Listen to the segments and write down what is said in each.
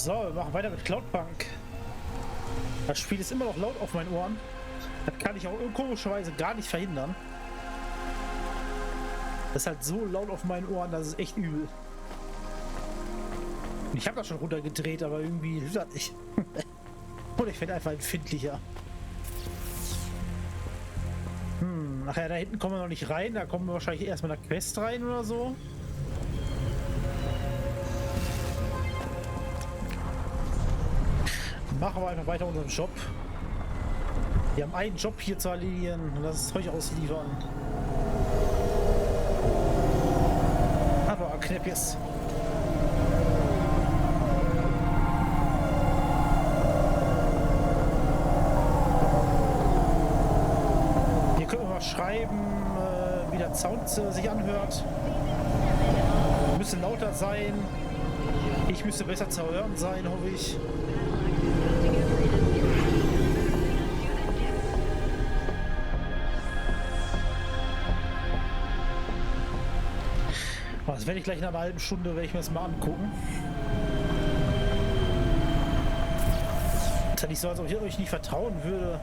So, wir machen weiter mit Cloudpunk. Das Spiel ist immer noch laut auf meinen Ohren. Das kann ich auch komischerweise gar nicht verhindern. Das ist halt so laut auf meinen Ohren, das ist echt übel. Und ich habe das schon runtergedreht, aber irgendwie hilft das nicht. Und ich werde einfach empfindlicher. Ach ja, da hinten kommen wir noch nicht rein. Da kommen wir wahrscheinlich erst mit einer Quest rein oder so. Machen wir einfach weiter unseren Job. Wir haben einen Job hier zu erledigen und das ist Zeug ausliefern. Aber Knäppjes. Hier können wir mal schreiben, wie der Sound sich anhört. Müsste lauter sein. Ich müsste besser zu hören sein, hoffe ich. Das werde ich gleich in einer halben Stunde, werde ich mir das mal angucken. Das ist ja nicht so, als ob ich euch nicht vertrauen würde.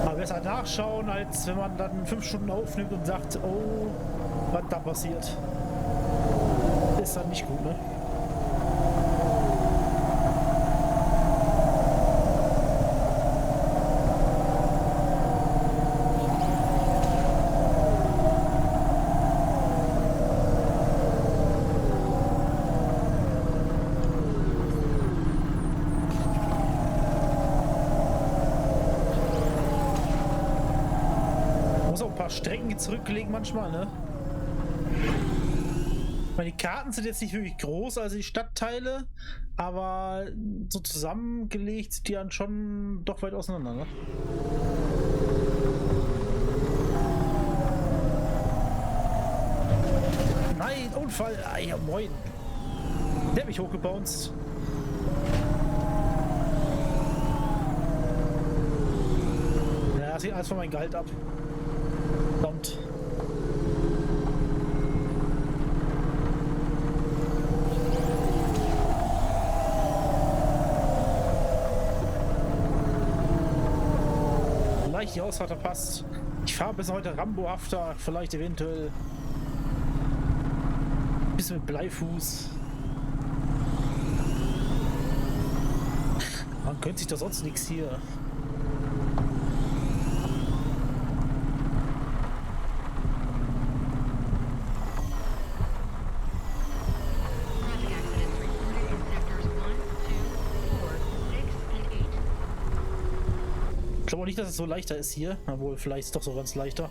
Aber besser nachschauen, als wenn man dann 5 Stunden aufnimmt und sagt, oh, was da passiert. Ist dann nicht gut, ne? Strecken zurückgelegt manchmal, ne? Die Karten sind jetzt nicht wirklich groß, also die Stadtteile, aber so zusammengelegt sind die dann schon doch weit auseinander, ne? Nein, Unfall! Ah, ja, moin! Der hat mich hochgebounced. Ja, das sieht alles von meinem Gehalt ab. Kommt. Leicht die Ausfahrt verpasst. Ich fahre bis heute Rambo-hafter, vielleicht eventuell. Bisschen mit Bleifuß. Man könnte sich da sonst nichts hier. Ich glaube nicht, dass es so leichter ist hier. Obwohl, vielleicht ist es doch so ganz leichter.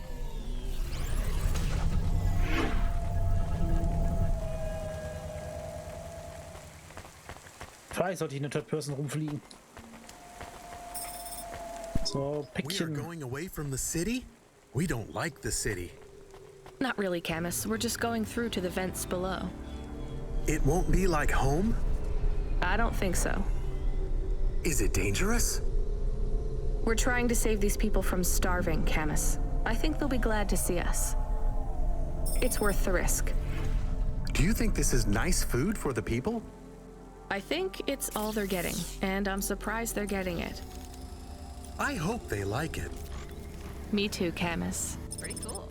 Vielleicht sollte ich in der Third Person rumfliegen. So, Päckchen. We are going away from the city? We don't like the city. Not really, Camus. We're just going through to the vents below. It won't be like home? I don't think so. Is it dangerous? We're trying to save these people from starving, Camus. I think they'll be glad to see us. It's worth the risk. Do you think this is nice food for the people? I think it's all they're getting, and I'm surprised they're getting it. I hope they like it. Me too, Camus. It's pretty cool.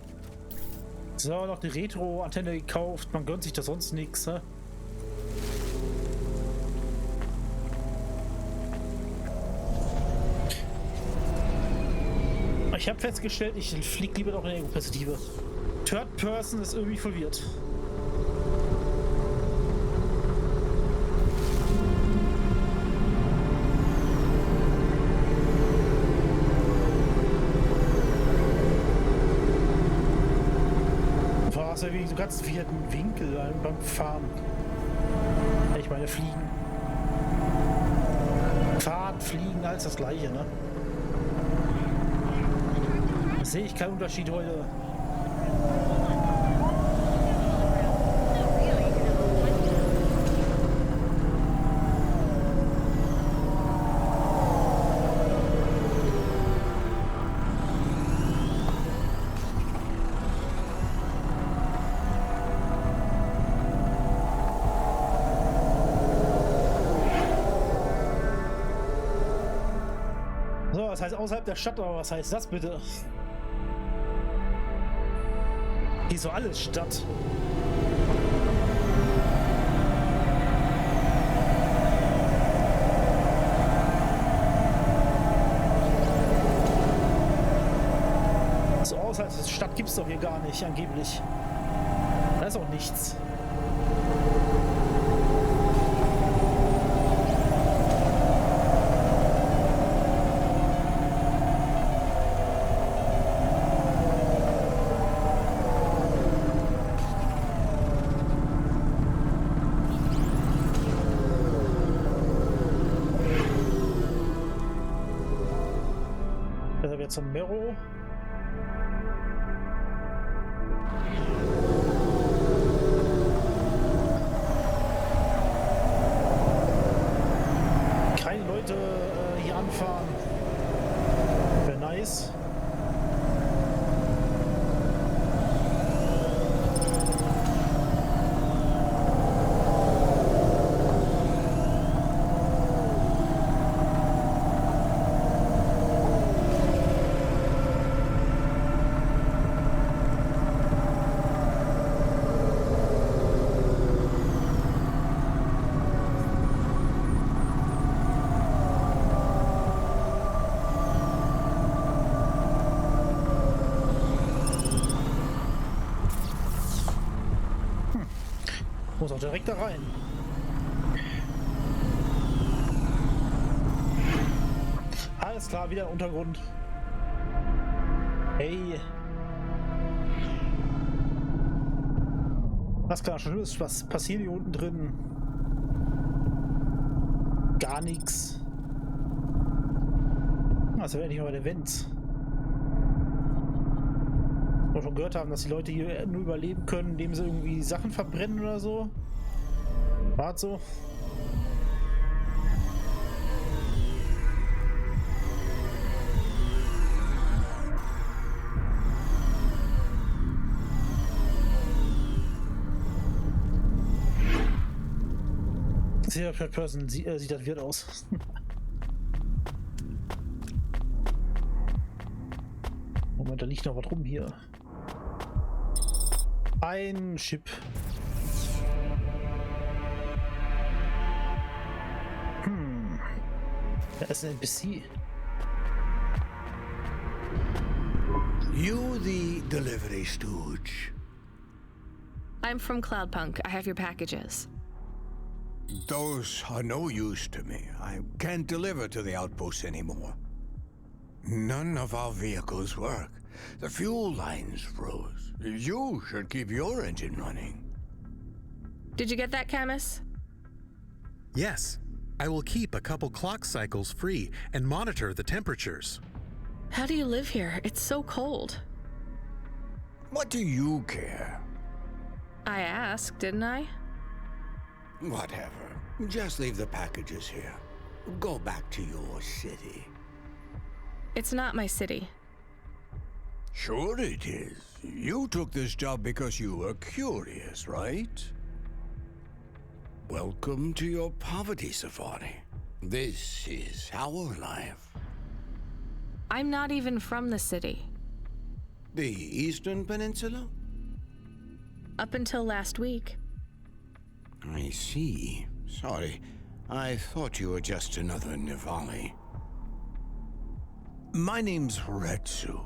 So, noch die Retro-Antenne gekauft. Man gönnt sich da sonst nichts, ne? Ich habe festgestellt, ich fliege lieber noch in der Ego-Perspektive. Third Person ist irgendwie verwirrt. Was ja wie so ganz vierten Winkel beim Fahren. Ich meine Fliegen. Fahren, Fliegen, alles das gleiche, ne? Sehe ich keinen Unterschied heute. was heißt außerhalb der Stadt, aber was heißt das bitte? Hier ist so alles Stadt. So außerhalb der Stadt gibt es doch hier gar nicht, angeblich. Da ist auch nichts. Zum Mero. Keine Leute hier anfahren. Wäre nice. Muss auch direkt da rein. Alles klar, wieder Untergrund. Hey. Was kann schon ist? Was passiert hier unten drin? Gar nichts. Also werde ich mal bei der Events. Wir schon gehört haben, dass die Leute hier nur überleben können, indem sie irgendwie Sachen verbrennen oder so. War so. Sehr per Person sieht das weird aus. Moment, da liegt noch was rum hier. Ein Chip. Da ist ein NPC. You the delivery stooge? I'm from Cloudpunk. I have your packages. Those are no use to me. I can't deliver to the outpost anymore. None of our vehicles work. The fuel lines froze. You should keep your engine running. Did you get that, Camus? Yes. I will keep a couple clock cycles free and monitor the temperatures. How do you live here? It's so cold. What do you care? I asked, didn't I? Whatever. Just leave the packages here. Go back to your city. It's not my city. Sure it is. You took this job because you were curious, right? Welcome to your poverty safari. This is our life. I'm not even from the city. The Eastern Peninsula? Up until last week. I see. Sorry. I thought you were just another Nivali. My name's Retsu.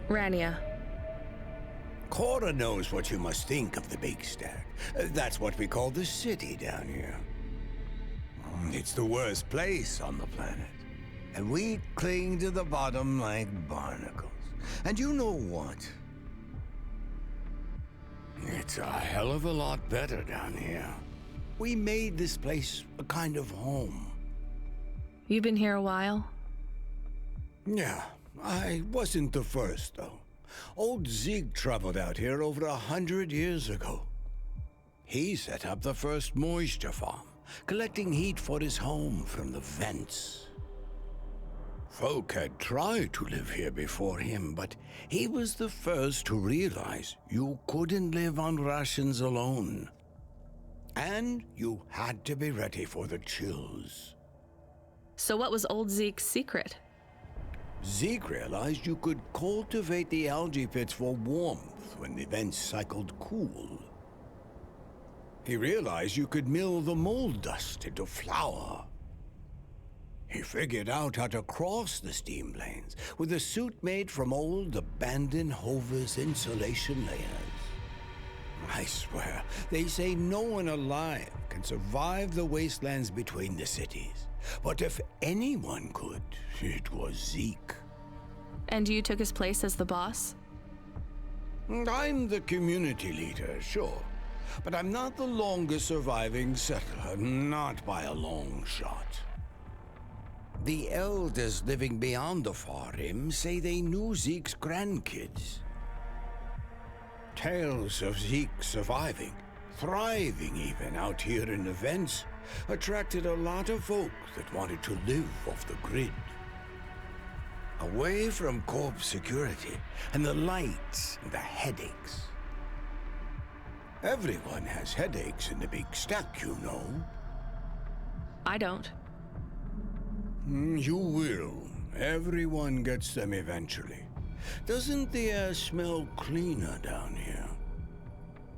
Rania. Cora knows what you must think of the Big Stack. That's what we call the city down here. It's the worst place on the planet. And we cling to the bottom like barnacles. And you know what? It's a hell of a lot better down here. We made this place a kind of home. You've been here a while? Yeah, I wasn't the first, though. Old Zig traveled out here over 100 years ago. He set up the first moisture farm, collecting heat for his home from the vents. Folk had tried to live here before him, but he was the first to realize you couldn't live on rations alone. And you had to be ready for the chills. So what was old Zeke's secret? Zeke realized you could cultivate the algae pits for warmth when the vents cycled cool. He realized you could mill the mold dust into flour. He figured out how to cross the steam planes with a suit made from old abandoned Hover's insulation layers. I swear, they say no one alive can survive the wastelands between the cities. But if anyone could, it was Zeke. And you took his place as the boss? I'm the community leader, sure. But I'm not the longest surviving settler, not by a long shot. The elders living beyond the far rim say they knew Zeke's grandkids. Tales of Zeke surviving, thriving even out here in the vents, attracted a lot of folk that wanted to live off the grid. Away from corp security and the lights and the headaches. Everyone has headaches in the big stack, you know. I don't. You will. Everyone gets them eventually. Doesn't the air smell cleaner down here?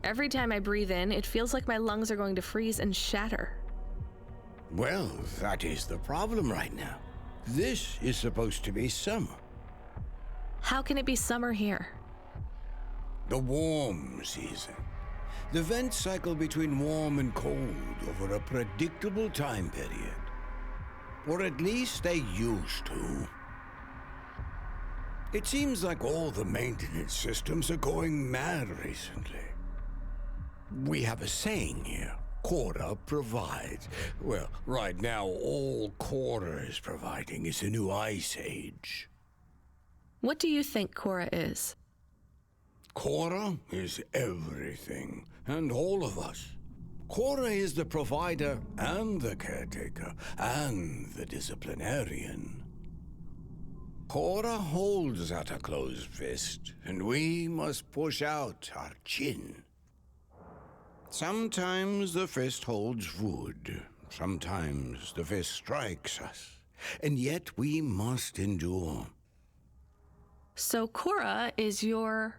Every time I breathe in, it feels like my lungs are going to freeze and shatter. Well, that is the problem right now. This is supposed to be summer. How can it be summer here? The warm season. The vents cycle between warm and cold over a predictable time period. Or at least they used to. It seems like all the maintenance systems are going mad recently. We have a saying here, Cora provides. Well, right now all Cora is providing is a new ice age. What do you think Cora is? Cora is everything, and all of us. Cora is the provider and the caretaker and the disciplinarian. Cora holds out a closed fist, and we must push out our chin. Sometimes the fist holds wood, sometimes the fist strikes us, and yet we must endure. So Cora is your...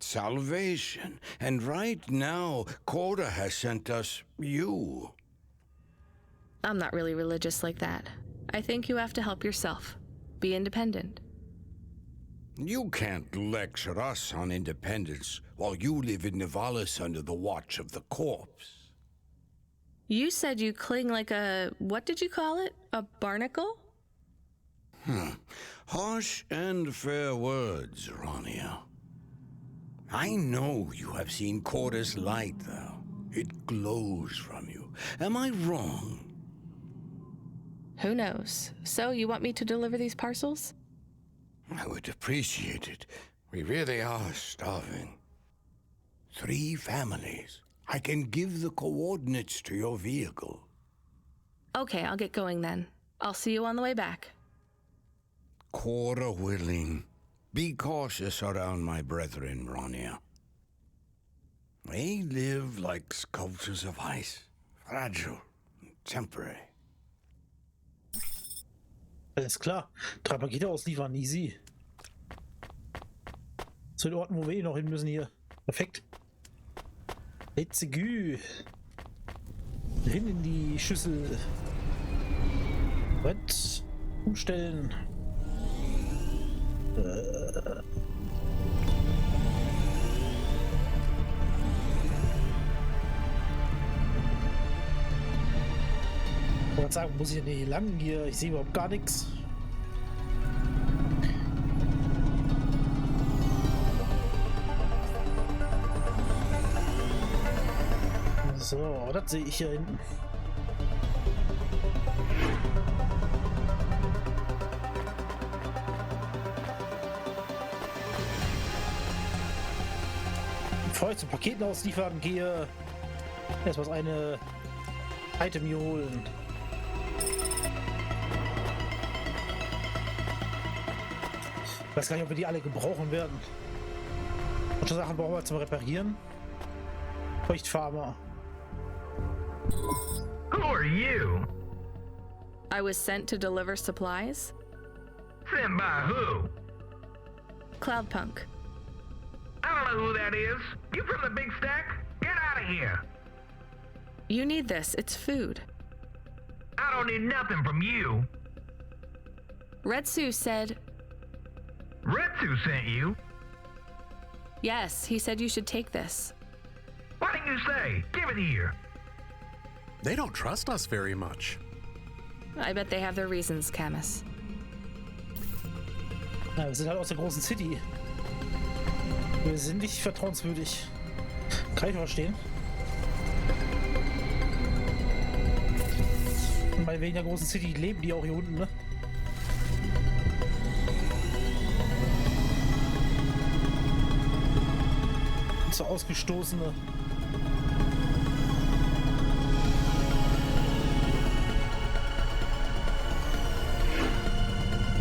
salvation, and right now, Cora has sent us you. I'm not really religious like that. I think you have to help yourself. Be independent. You can't lecture us on independence while you live in Nivalis under the watch of the corpse. You said you cling like a... what did you call it? A barnacle? Harsh and fair words, Rania. I know you have seen Cora's light, though. It glows from you. Am I wrong? Who knows? So you want me to deliver these parcels? I would appreciate it. We really are starving. 3 families. I can give the coordinates to your vehicle. Okay, I'll get going then. I'll see you on the way back. Cora willing. Be cautious around my brethren, Rania. They live like sculptures of ice, fragile and temporary. Alles klar. 3 Pakete ausliefern, easy. Zu den Orten, wo wir eh noch hin müssen hier. Perfekt. Let's go. Hin in die Schüssel. Brett umstellen. Ich wollte sagen, muss ich denn hier lang hier? Ich sehe überhaupt gar nichts. So, das sehe ich hier hinten. Bevor ich zu Paketen ausliefern gehe, erstmal eine Item hier holen. Ich weiß gar nicht, ob wir die alle gebrauchen werden. Manche Sachen brauchen wir zum Reparieren. Feuchtfarmer. Who are you? I was sent to deliver supplies? Sent by who? Cloudpunk. I don't know who that is. You from the big stack? Get out of here. You need this. It's food. I don't need nothing from you. Retsu said... Retsu sent you? Yes, he said you should take this. What did you say? Give it here. They don't trust us very much. I bet they have their reasons, Camus. Ja, wir sind halt aus der großen City. Wir sind nicht vertrauenswürdig. Kann ich verstehen. Und bei wegen der großen City leben die auch hier unten, ne? Und so Ausgestoßene.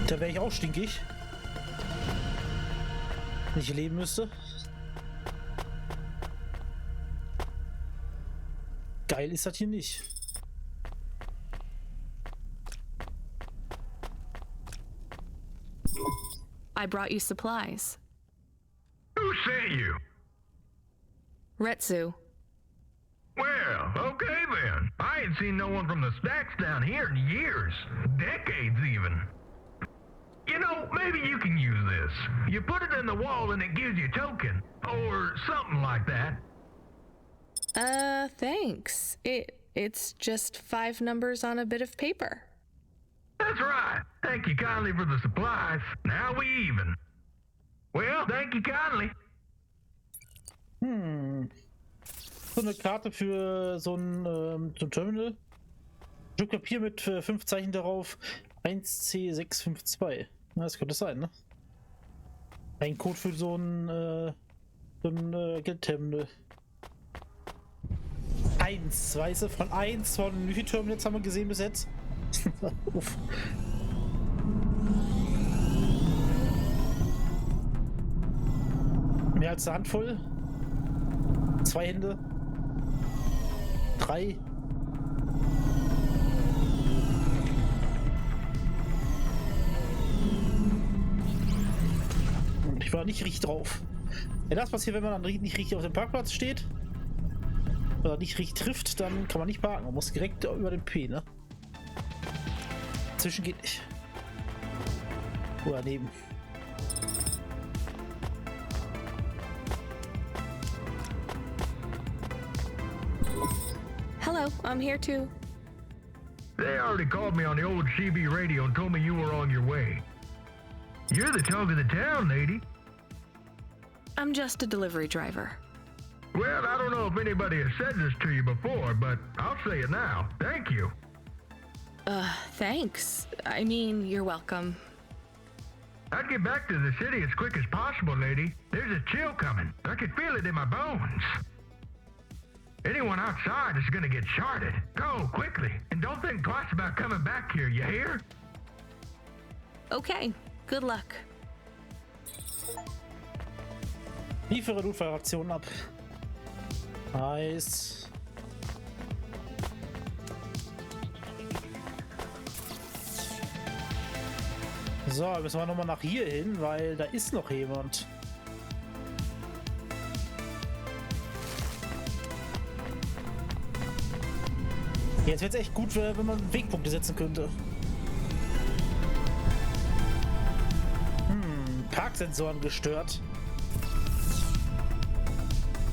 Da wäre ich auch stinkig. Wenn ich leben müsste. Geil ist das hier nicht. I brought you supplies. Who sent you? Retsu. Well, okay then. I ain't seen no one from the stacks down here in years. Decades even. You know, maybe you can use this. You put it in the wall and it gives you a token. Or something like that. Thanks. It's just 5 numbers on a bit of paper. That's right. Thank you kindly for the supplies. Now we even. Well, thank you kindly. So eine Karte für so ein Terminal. Stück Papier mit 5 Zeichen darauf. 1C652. Na, das könnte es sein, ne? Ein Code für so ein Geldterminal. 1, weißt du? Von 1 von wie viele Terminals haben wir gesehen bis jetzt? Uff. Mehr als eine Handvoll. 2 Hände. 3. Und ich war nicht richtig drauf. Ja, das passiert, wenn man dann nicht richtig auf dem Parkplatz steht. Oder nicht richtig trifft, dann kann man nicht parken. Man muss direkt über den P, ne? Zwischen geht nicht. Oder neben. Hello, I'm here too. They already called me on the old CB radio and told me you were on your way. You're the talk of the town, lady. I'm just a delivery driver. Well, I don't know if anybody has said this to you before, but I'll say it now. Thank you. Thanks. I mean, you're welcome. I'd get back to the city as quick as possible, lady. There's a chill coming. I can feel it in my bones. Anyone outside is gonna get sharded. Go, quickly. And don't think twice about coming back here, you hear? Okay, good luck. Liefere Notfallaktionen ab. Nice. So, müssen wir nochmal nach hier hin, weil da ist noch jemand. Jetzt wird es echt gut, wenn man Wegpunkte setzen könnte. Parksensoren gestört.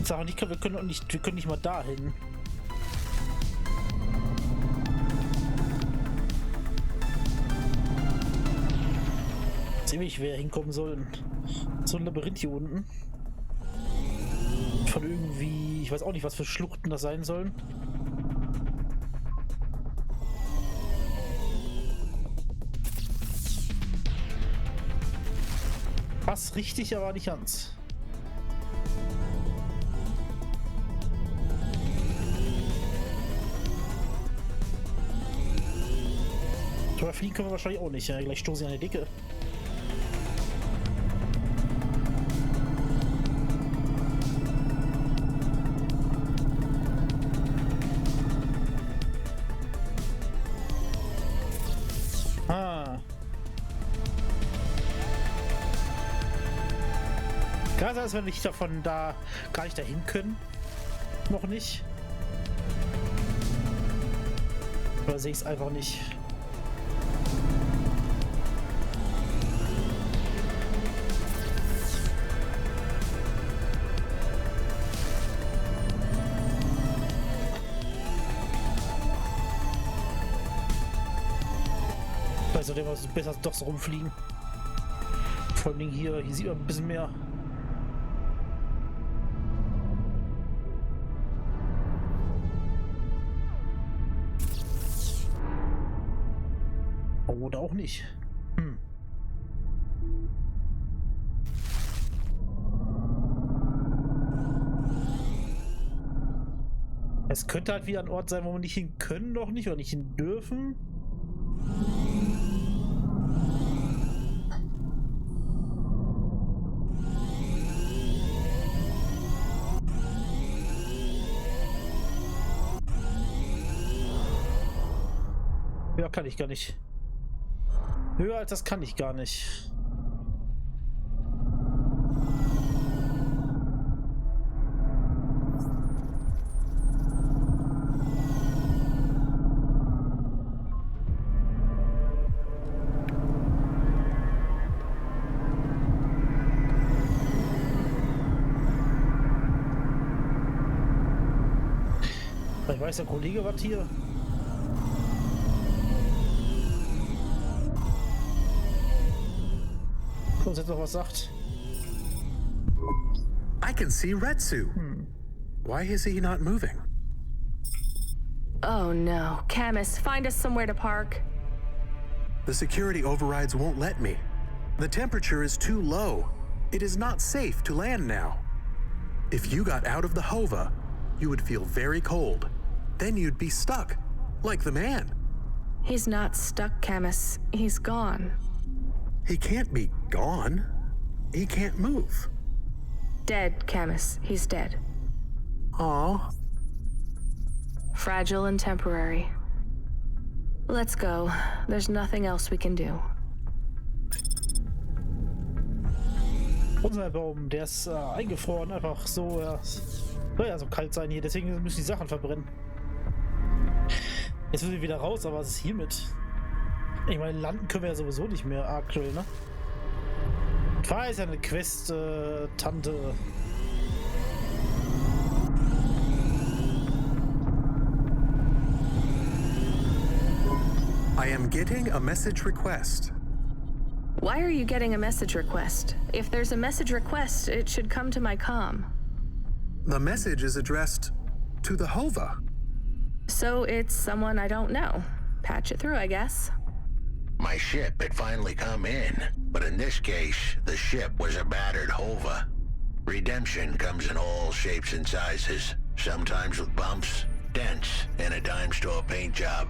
Ich sage nicht, wir können nicht mal dahin. Ziemlich wer hinkommen soll. So ein Labyrinth hier unten. Von irgendwie, ich weiß auch nicht, was für Schluchten das sein sollen. Fast richtig, aber nicht ganz. Aber fliegen können wir wahrscheinlich auch nicht. Ja, gleich stoßen sie an die Decke. Kann sein, dass wir nicht davon da gar nicht dahin können. Noch nicht. Oder sehe ich es einfach nicht. Vielleicht sollte man besser doch so rumfliegen. Vor allem hier sieht man ein bisschen mehr. Oder auch nicht. Es könnte halt wieder ein Ort sein, wo wir nicht hin können, noch nicht, oder nicht hin dürfen. Ja, kann ich gar nicht. Höher als das kann ich gar nicht. Ich weiß, der Kollege was hier. Uns jetzt noch was sagt. I can see Retsu. Why is he not moving? Oh no. Camus, find us somewhere to park. The security overrides won't let me. The temperature is too low. It is not safe to land now. If you got out of the Hova, you would feel very cold. Then you'd be stuck, like the man. He's not stuck, Camus. He's gone. He can't be gone. He can't move. Dead, Camus. He's dead. Aw. Fragile and temporary. Let's go. There's nothing else we can do. Unser Baum, der ist eingefroren, einfach so. Soll ja so kalt sein hier, deswegen müssen die Sachen verbrennen. Jetzt müssen wir wieder raus, aber was ist hiermit? Ich meine, landen können wir ja sowieso nicht mehr aktuell, ne? War ist ja eine Quest, Tante. I am getting a message request. Why are you getting a message request? If there's a message request, it should come to my comm. The message is addressed to the Hova. So it's someone I don't know. Patch it through, I guess. My ship had finally come in, but in this case, the ship was a battered Hova. Redemption comes in all shapes and sizes, sometimes with bumps, dents, and a dime store paint job.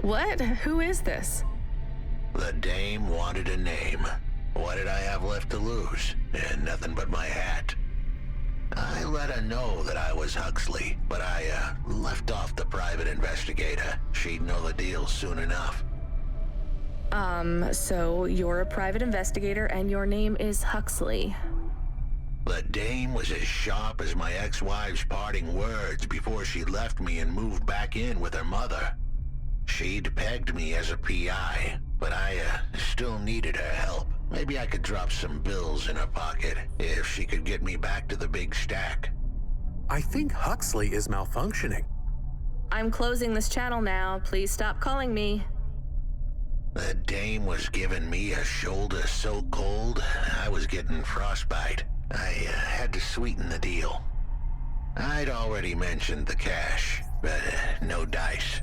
What? Who is this? The dame wanted a name. What did I have left to lose? Nothing but my hat. I let her know that I was Huxley, but I left off the private investigator. She'd know the deal soon enough. So you're a private investigator and your name is Huxley. The dame was as sharp as my ex-wife's parting words before she left me and moved back in with her mother. She'd pegged me as a PI, but I still needed her help. Maybe I could drop some bills in her pocket if she could get me back to the big stack. I think Huxley is malfunctioning. I'm closing this channel now. Please stop calling me. The dame was giving me a shoulder so cold, I was getting frostbite. I had to sweeten the deal. I'd already mentioned the cash, but no dice.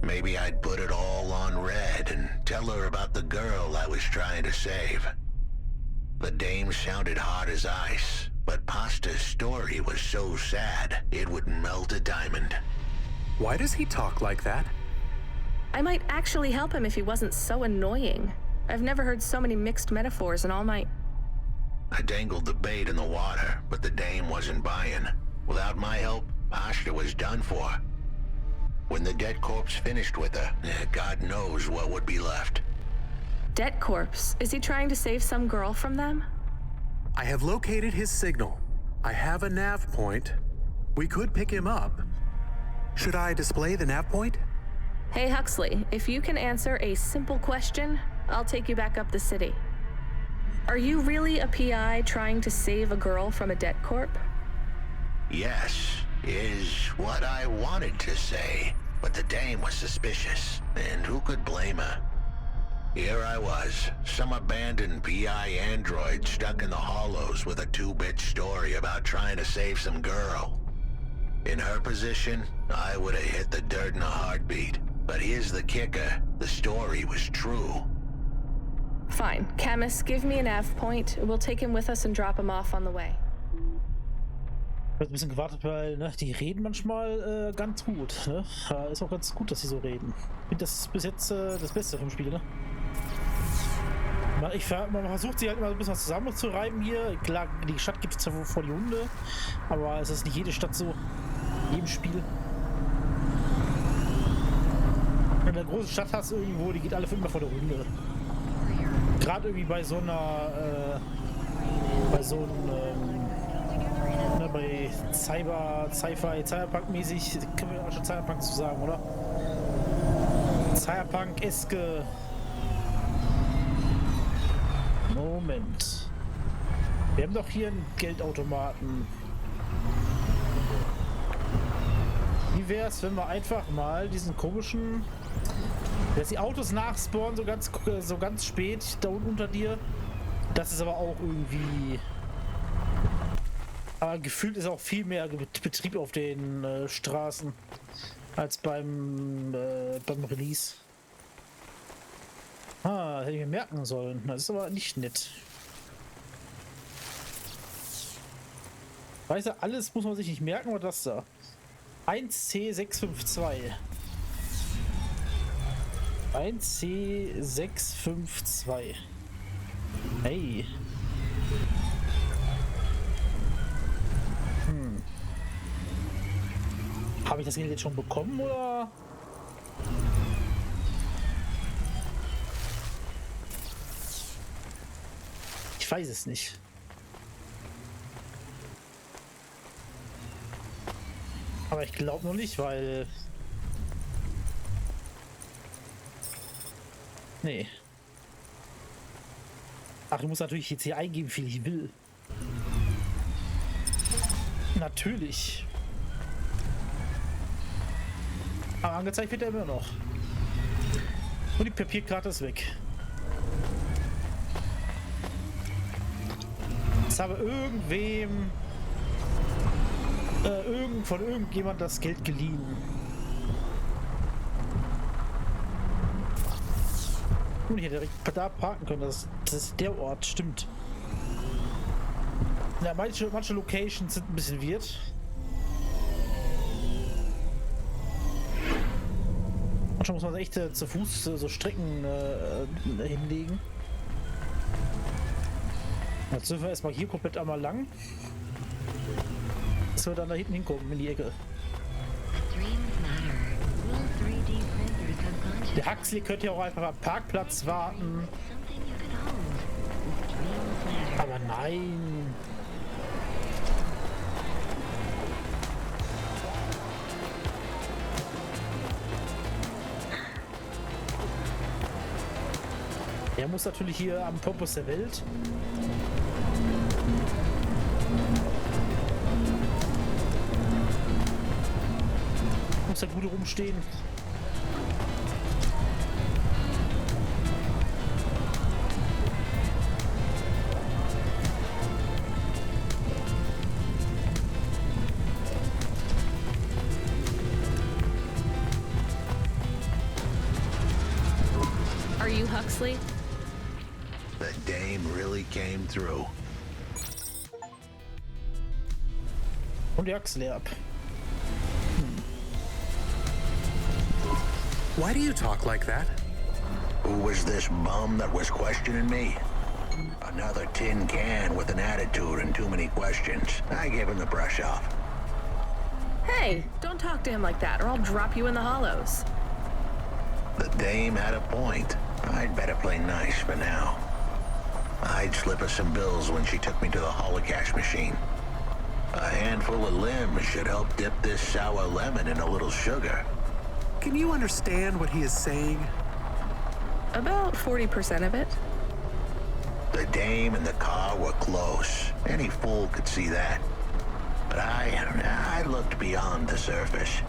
Maybe I'd put it all on red and tell her about the girl I was trying to save. The dame sounded hard as ice, but Pasta's story was so sad it would melt a diamond. Why does he talk like that? I might actually help him if he wasn't so annoying. I've never heard so many mixed metaphors in all my... I dangled the bait in the water, but the dame wasn't buying. Without my help, Pasta was done for. When the dead corpse finished with her, God knows what would be left. Debt corpse? Is he trying to save some girl from them? I have located his signal. I have a nav point. We could pick him up. Should I display the nav point? Hey Huxley, if you can answer a simple question, I'll take you back up the city. Are you really a PI trying to save a girl from a debt corp? Yes, is what I wanted to say, but the dame was suspicious, and who could blame her? Here I was, some abandoned PI android stuck in the hollows with a 2-bit story about trying to save some girl. In her position, I would have hit the dirt in a heartbeat. But here's the kicker, the story was true. Fine. Camus, give me a nav point. We'll take him with us and drop him off on the way. Ich habe ein bisschen gewartet, weil ne, die reden manchmal ganz gut. Ne? Ist auch ganz gut, dass sie so reden. Ich finde, das ist bis jetzt das Beste vom Spiel. Ne? Man versucht sie halt immer ein bisschen zusammenzureiben hier. Klar, die Stadt gibt es ja vor die Hunde. Aber es ist nicht jede Stadt so. In jedem Spiel. Wenn du eine große Stadt hast irgendwo, die geht alle für immer vor der Hunde. Gerade irgendwie bei so einer, bei Sci-Fi, Cyberpunk-mäßig, können wir auch schon Cyberpunk zu sagen, oder? Cyberpunk-eske. Moment. Wir haben doch hier einen Geldautomaten. Wie wäre es, wenn wir einfach mal diesen komischen, dass die Autos nachspawnen, so ganz spät da unten unter dir. Das ist aber auch irgendwie. Aber gefühlt ist auch viel mehr Betrieb auf den Straßen als beim Release. Hätte ich mir merken sollen. Das ist aber nicht nett. Weißt du, alles muss man sich nicht merken, oder das da? 1C652. 1C652. Hey. Habe ich das Geld jetzt schon bekommen, oder? Ich weiß es nicht. Aber ich glaube noch nicht, weil... Nee. Ach, ich muss natürlich jetzt hier eingeben, wie viel ich will. Natürlich. Aber angezeigt wird er immer noch. Und die Papierkarte ist weg. Jetzt habe irgendwem... von irgendjemand das Geld geliehen. Und ich hätte direkt da parken können. Das ist der Ort, stimmt. Ja, manche Locations sind ein bisschen weird. Manchmal muss man echt zu Fuß so Strecken hinlegen. Jetzt dürfen wir erstmal hier komplett einmal lang. Dass wir dann da hinten hinkommen, in die Ecke. Der Huxley könnte ja auch einfach am Parkplatz warten. Aber nein. Er muss natürlich hier am Pompos der Welt. Muss ja gut rumstehen. Are you Huxley? The dame really came through. Und die Huxley ab. Why do you talk like that? Who was this bum that was questioning me? Another tin can with an attitude and too many questions. I gave him the brush off. Hey, don't talk to him like that or I'll drop you in the hollows. The dame had a point. I'd better play nice for now. I'd slip her some bills when she took me to the holocash machine. A handful of limbs should help dip this sour lemon in a little sugar. Can you understand what he is saying? About 40% of it. The dame and the car were close. Any fool could see that. But I looked beyond the surface.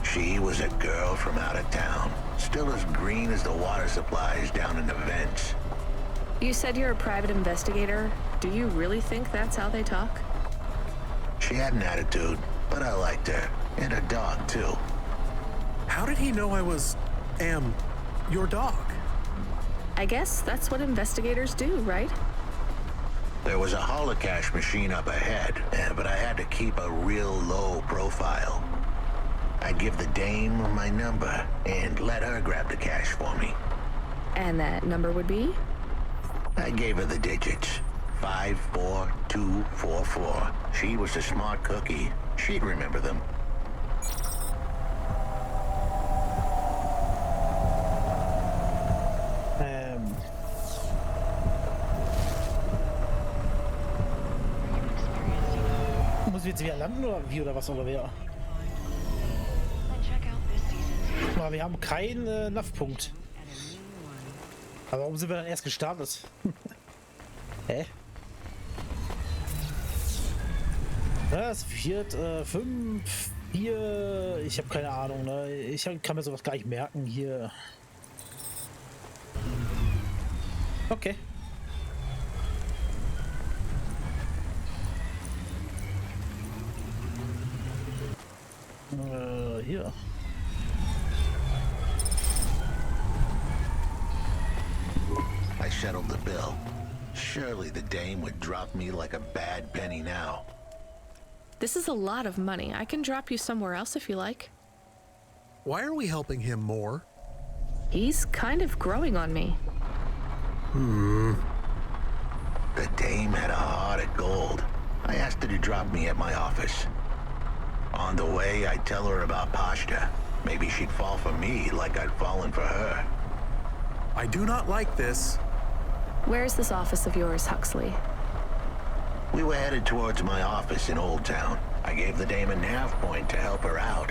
She was a girl from out of town, still as green as the water supplies down in the vents. You said you're a private investigator. Do you really think that's how they talk? She had an attitude, but I liked her. And her dog, too. How did he know I was, your dog? I guess that's what investigators do, right? There was a holocash machine up ahead, but I had to keep a real low profile. I'd give the dame my number and let her grab the cash for me. And that number would be? I gave her the digits. 54244. She was a smart cookie. She'd remember them. Muss ich jetzt wieder landen oder wie oder was oder wer? Aber wir haben keinen NAV-Punkt. Aber warum sind wir dann erst gestartet? Hä? Was? 4, 5, 4. Ich habe keine Ahnung, ne? Ich kann mir sowas gar nicht merken hier. Okay. Hier. I settled the bill. Surely the dame would drop me like a bad penny now. This is a lot of money. I can drop you somewhere else if you like. Why are we helping him more? He's kind of growing on me. The dame had a heart of gold. I asked her to drop me at my office. On the way, I'd tell her about Pashta. Maybe she'd fall for me like I'd fallen for her. I do not like this. Where's this office of yours, Huxley? We were headed towards my office in Old Town. I gave the dame a nav point to help her out.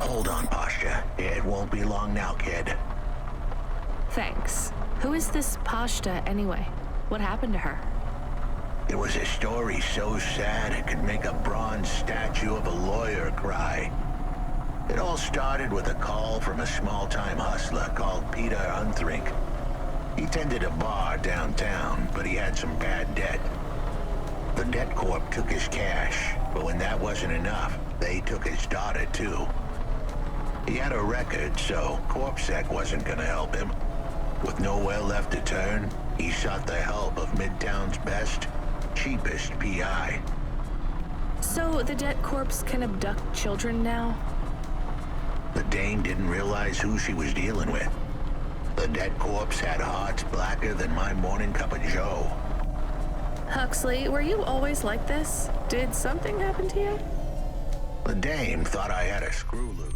Hold on, Pashta. It won't be long now, kid. Thanks. Who is this Pashta anyway? What happened to her? It was a story so sad it could make a bronze statue of a lawyer cry. It all started with a call from a small-time hustler called Peter Unthrink. He tended a bar downtown, but he had some bad debt. The debt corp took his cash, but when that wasn't enough, they took his daughter too. He had a record, so CorpSec wasn't gonna help him. With nowhere left to turn, he sought the help of Midtown's best, cheapest PI. So the debt corpse can abduct children now? The dame didn't realize who she was dealing with. The debt corpse had hearts blacker than my morning cup of joe. Huxley, were you always like this? Did something happen to you? The dame thought I had a screw loose.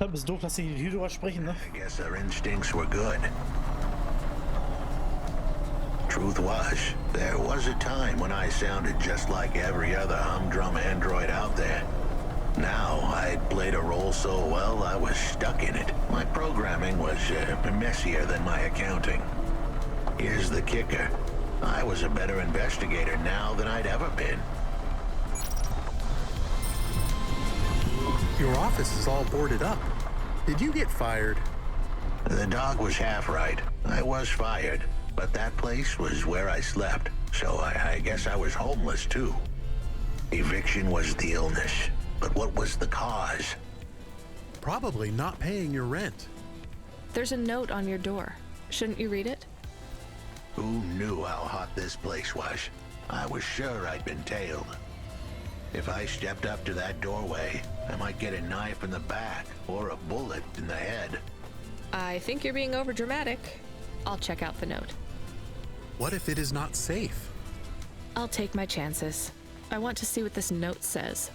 Ein bisschen doof, dass sie hier drüber sprechen, ne? I guess her instincts were good. Truth was, there was a time when I sounded just like every other humdrum android out there. Now, I'd played a role so well, I was stuck in it. My programming was messier than my accounting. Here's the kicker. I was a better investigator now than I'd ever been. Your office is all boarded up. Did you get fired? The dog was half right. I was fired. But that place was where I slept, so I guess I was homeless too. Eviction was the illness, but what was the cause? Probably not paying your rent. There's a note on your door. Shouldn't you read it? Who knew how hot this place was? I was sure I'd been tailed. If I stepped up to that doorway, I might get a knife in the back or a bullet in the head. I think you're being overdramatic. I'll check out the note. What if it is not safe? I'll take my chances. I want to see what this note says.